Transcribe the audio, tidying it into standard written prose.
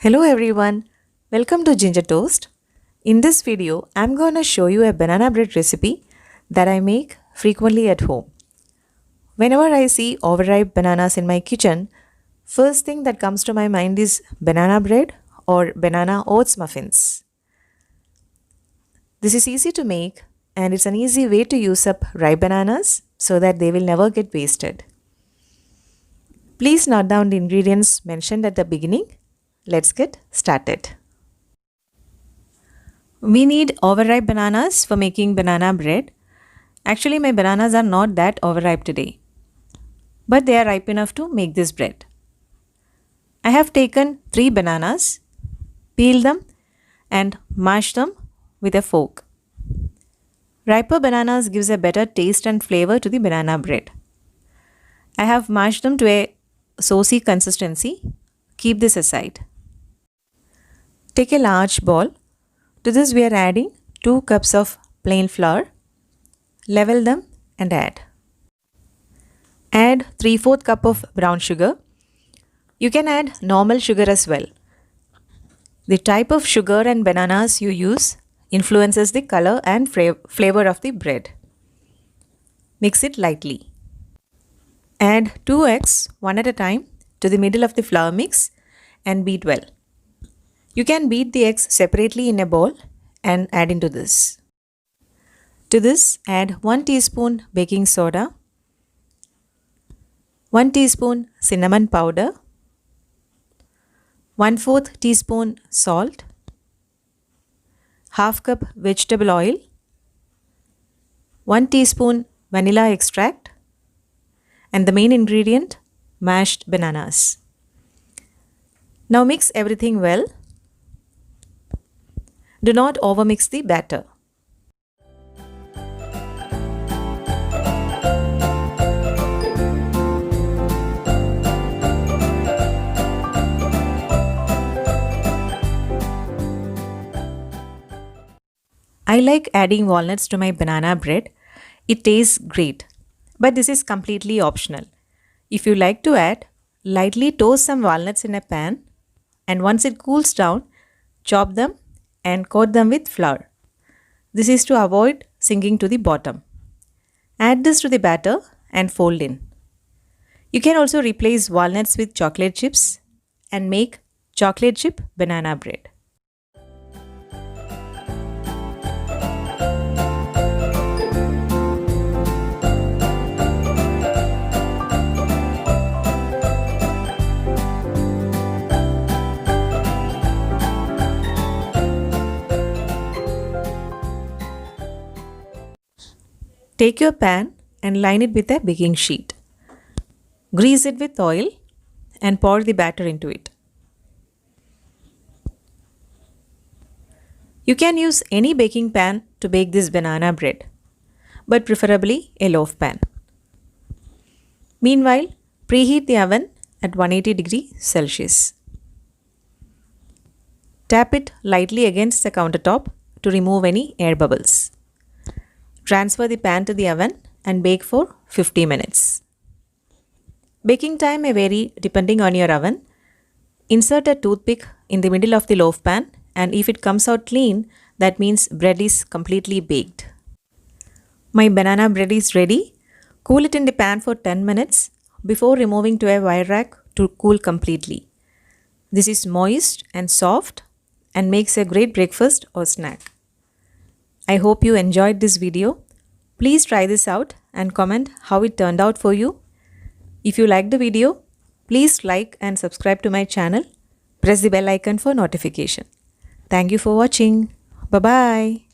Hello everyone, welcome to Ginger Toast. In this video, I'm gonna show you a banana bread recipe that I make frequently at home. Whenever I see overripe bananas in my kitchen, first thing that comes to my mind is banana bread or banana oats muffins. This is easy to make and it's an easy way to use up ripe bananas so that they will never get wasted. Please note down the ingredients mentioned at the beginning. Let's get started. We need overripe bananas for making banana bread. Actually, my bananas are not that overripe today, but they are ripe enough to make this bread. I have taken 3 bananas, peeled them and mashed them with a fork. Riper bananas gives a better taste and flavor to the banana bread. I have mashed them to a saucy consistency. Keep this aside. Take a large bowl. To this we are adding 2 cups of plain flour. Level them and add. Add 3/4 cup of brown sugar. You can add normal sugar as well. The type of sugar and bananas you use influences the color and flavor of the bread. Mix it lightly. Add 2 eggs one at a time to the middle of the flour mix and beat well. You can beat the eggs separately in a bowl and add into this. To this, add 1 teaspoon baking soda, 1 teaspoon cinnamon powder, 1/4 teaspoon salt, half cup vegetable oil, 1 teaspoon vanilla extract, and the main ingredient, mashed bananas. Now mix everything well. Do not overmix the batter. I like adding walnuts to my banana bread. It tastes great, but this is completely optional. If you like to add, lightly toast some walnuts in a pan and once it cools down, chop them and coat them with flour. This is to avoid sinking to the bottom. Add this to the batter and fold in. You can also replace walnuts with chocolate chips and make chocolate chip banana bread. Take your pan and line it with a baking sheet. Grease it with oil and pour the batter into it. You can use any baking pan to bake this banana bread, but preferably a loaf pan. Meanwhile, preheat the oven at 180 degrees Celsius. Tap it lightly against the countertop to remove any air bubbles. Transfer the pan to the oven and bake for 50 minutes. Baking time may vary depending on your oven. Insert a toothpick in the middle of the loaf pan and if it comes out clean, that means bread is completely baked. My banana bread is ready. Cool it in the pan for 10 minutes before removing to a wire rack to cool completely. This is moist and soft and makes a great breakfast or snack. I hope you enjoyed this video. Please try this out and comment how it turned out for you. If you liked the video, please like and subscribe to my channel. Press the bell icon for notification. Thank you for watching. Bye-bye.